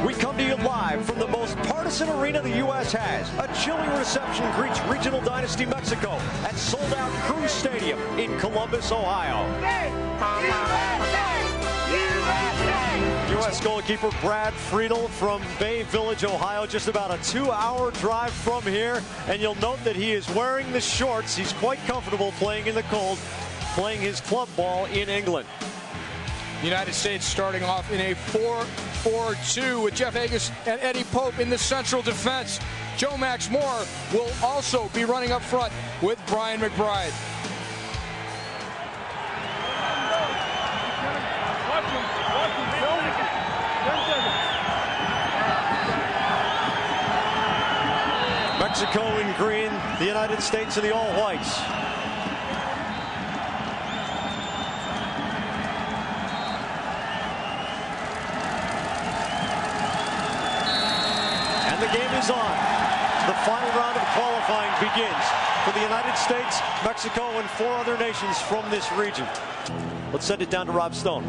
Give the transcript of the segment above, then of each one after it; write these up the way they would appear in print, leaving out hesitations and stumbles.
We come to you live from the most partisan arena the U.S. has. A chilling reception greets regional dynasty Mexico at sold-out Cruz Stadium in Columbus, Ohio. U.S. goalkeeper Brad Friedel from Bay Village, Ohio, just about a 2-hour drive from here. And you'll note that he is wearing the shorts. He's quite comfortable playing in the cold, playing his club ball in England. The United States starting off in a 4-4-2 with Jeff Agus and Eddie Pope in the central defense. Joe Max Moore will also be running up front with Brian McBride. Mexico in green, the United States in the all-whites. And the game is on. The final round of qualifying begins for the United States, Mexico, and 4 other nations from this region. Let's send it down to Rob Stone.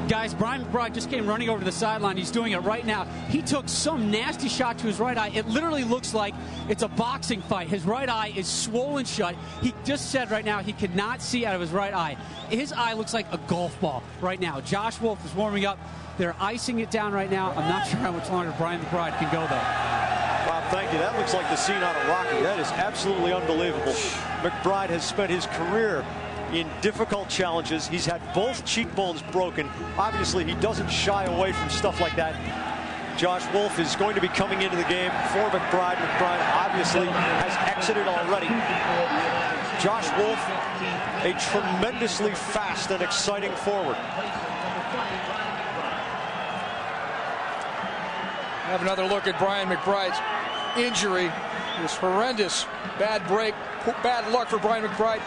Guys, Brian McBride just came running over to the sideline. He's doing it right now. He took some nasty shot to his right eye. It literally looks like it's a boxing fight. His right eye is swollen shut. He just said right now he could not see out of his right eye. His eye looks like a golf ball right now. Josh Wolff is warming up. They're icing it down right now. I'm not sure how much longer Brian McBride can go, though. Bob, thank you. That looks like the scene out of Rocky. That is absolutely unbelievable. McBride has spent his career in difficult challenges. He's had both cheekbones broken. Obviously, he doesn't shy away from stuff like that. Josh Wolff is going to be coming into the game for McBride. McBride obviously has exited already. Josh Wolff, a tremendously fast and exciting forward. Have another look at Brian McBride's injury. This horrendous bad break, bad luck for Brian McBride.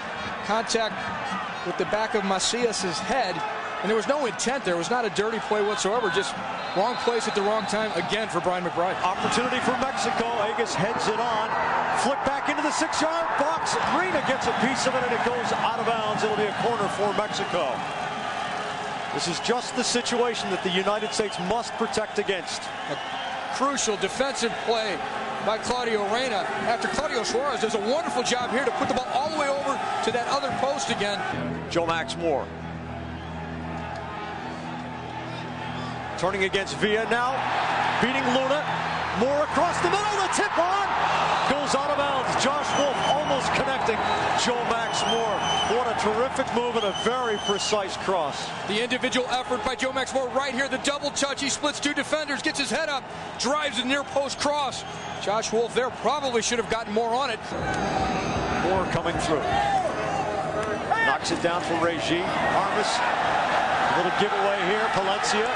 Contact with the back of Macias's head, and there was no intent there. It was not a dirty play whatsoever, just wrong place at the wrong time again for Brian McBride. Opportunity for Mexico. Agus heads it on. Flick back into the 6-yard box. Reina gets a piece of it, and it goes out of bounds. It'll be a corner for Mexico. This is just the situation that the United States must protect against. A crucial defensive play by Claudio Reina after Claudio Suarez does a wonderful job here to put the ball all the way over to that other post again. Joe Max Moore turning against Villa now, beating Luna. Moore across the middle, the tip on goes out of bounds. Josh Wolff almost connecting Joe Max Moore. What a terrific move and a very precise cross. The individual effort by Joe Max Moore right here, the double touch. He splits 2 defenders, gets his head up, drives a near post cross. Josh Wolff there probably should have gotten more on it. Moore coming through. Knocks it down for Regis. Armas, a little giveaway here. Palencia.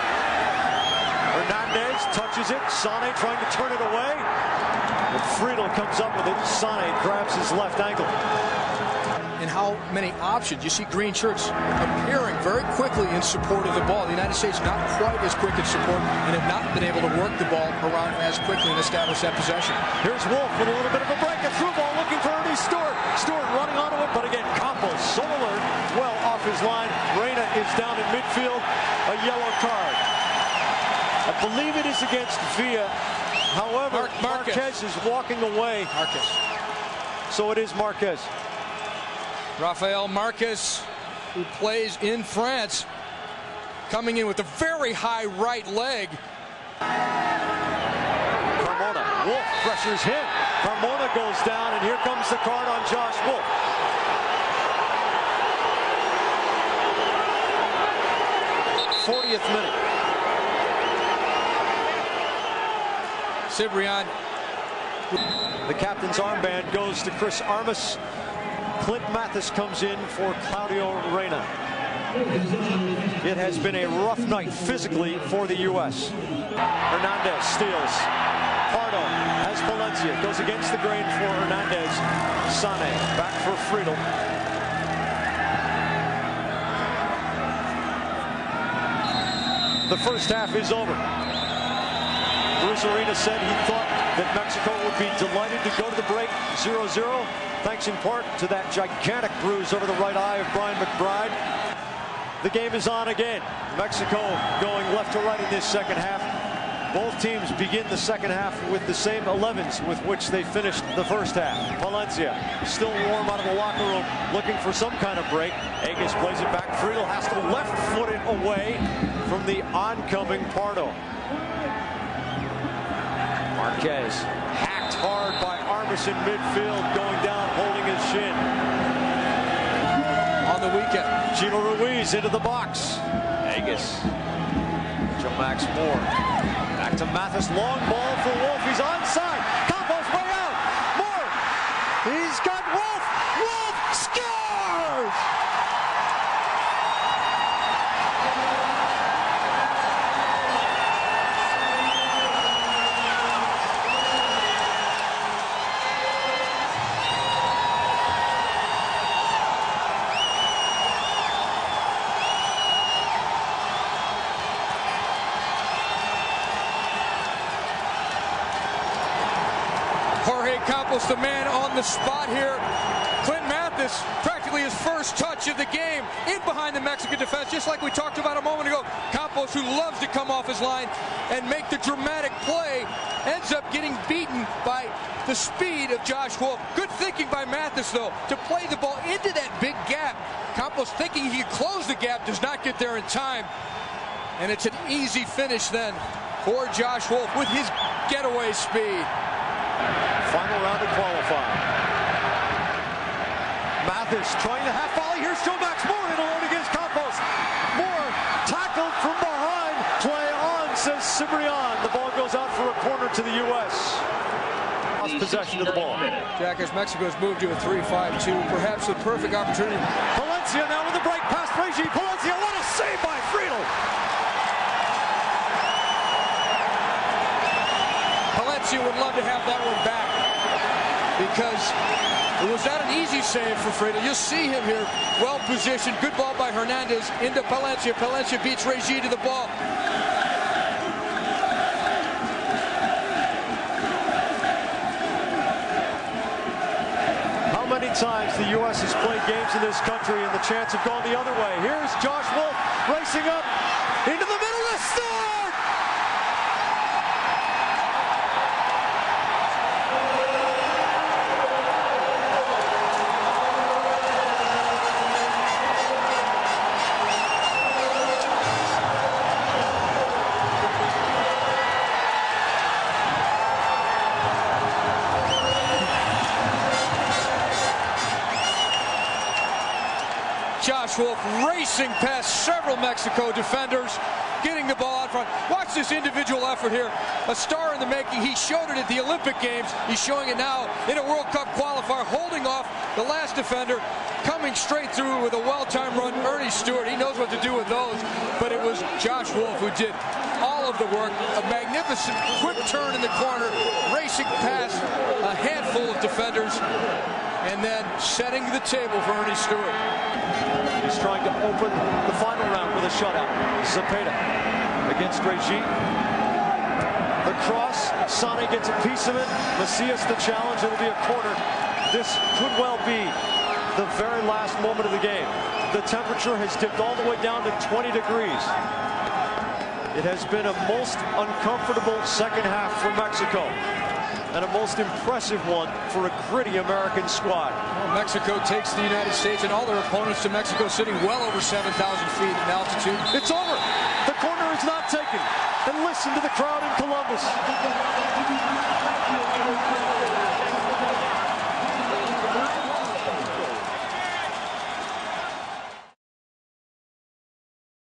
Hernandez touches it. Sane trying to turn it away. And Friedel comes up with it. Sane grabs his left ankle. And how many options. You see green shirts appearing very quickly in support of the ball. The United States not quite as quick in support and have not been able to work the ball around as quickly and establish that possession. Here's Wolff with a little bit of a break. A through ball looking for Earnie Stewart. Stewart running onto it, but again, Campos so alert, well off his line. Reina is down in midfield. A yellow card. I believe it is against Villa. However, Marquez is walking away. Marquez. So it is Marquez. Rafael Marquez, who plays in France, coming in with a very high right leg. Carmona. Wolff pressures him. Carmona goes down, and here comes the card on Josh Wolff. '40th minute. Cibrian. The captain's armband goes to Chris Armas. Clint Mathis comes in for Claudio Reina. It has been a rough night physically for the U.S. Hernandez steals. Pardo has Palencia. Goes against the grain for Hernandez. Sane back for Friedel. The first half is over. Bruce Arena said he thought that Mexico would be delighted to go to the break 0-0, thanks in part to that gigantic bruise over the right eye of Brian McBride. The game is on again. Mexico going left to right in this second half. Both teams begin the second half with the same 11s with which they finished the first half. Valencia still warm out of the locker room, looking for some kind of break. Agus plays it back. Friedel has to left foot it away from the oncoming Pardo. Marquez hacked hard by Armisen midfield, going down, holding his shin. On the weekend, Gino Ruiz into the box. Agus. Joe Max Moore. Back to Mathis. Long ball for Wolff. He's onside. Campos way out. Moore. He's got Wolff. Wolff scores! Campos, the man on the spot here. Clint Mathis, practically his first touch of the game, in behind the Mexican defense, just like we talked about a moment ago. Campos, who loves to come off his line and make the dramatic play, ends up getting beaten by the speed of Josh Wolff. Good thinking by Mathis, though, to play the ball into that big gap. Campos, thinking he could close the gap, does not get there in time. And it's an easy finish then for Josh Wolff with his getaway speed. Final round of qualifying. Mathis trying the half volley. Here's Joe Max Moore in alone against Campos. Moore tackled from behind. Play on, says Cibrian. The ball goes out for a corner to the U.S. Lost possession of the ball. Jack, as Mexico's moved to a 3-5-2, perhaps the perfect opportunity. Palencia now with the break past Reggie. Palencia, what a save by Friedel. Palencia would love to have that one back, because it was not an easy save for Friedel. You'll see him here, well positioned. Good ball by Hernandez into Palencia. Palencia beats Reggie to the ball. How many times the U.S. has played games in this country and the chance have gone the other way? Here's Josh Wolff racing up into the middle of the start. Josh Wolff racing past several Mexico defenders, getting the ball out front. Watch this individual effort here. A star in the making. He showed it at the Olympic Games. He's showing it now in a World Cup qualifier, holding off the last defender, coming straight through with a well-timed run. Earnie Stewart, he knows what to do with those, but it was Josh Wolff who did all of the work. A magnificent quick turn in the corner, racing past a handful of defenders, and then setting the table for Earnie Stewart. He's trying to open the final round with a shutout. Zepeda against Reggie. The cross, Sane gets a piece of it. Macias the challenge, it'll be a corner. This could well be the very last moment of the game. The temperature has dipped all the way down to 20 degrees. It has been a most uncomfortable second half for Mexico, and a most impressive one for a gritty American squad. Well, Mexico takes the United States and all their opponents to Mexico City, well over 7,000 feet in altitude. It's over. The corner is not taken. And listen to the crowd in Columbus.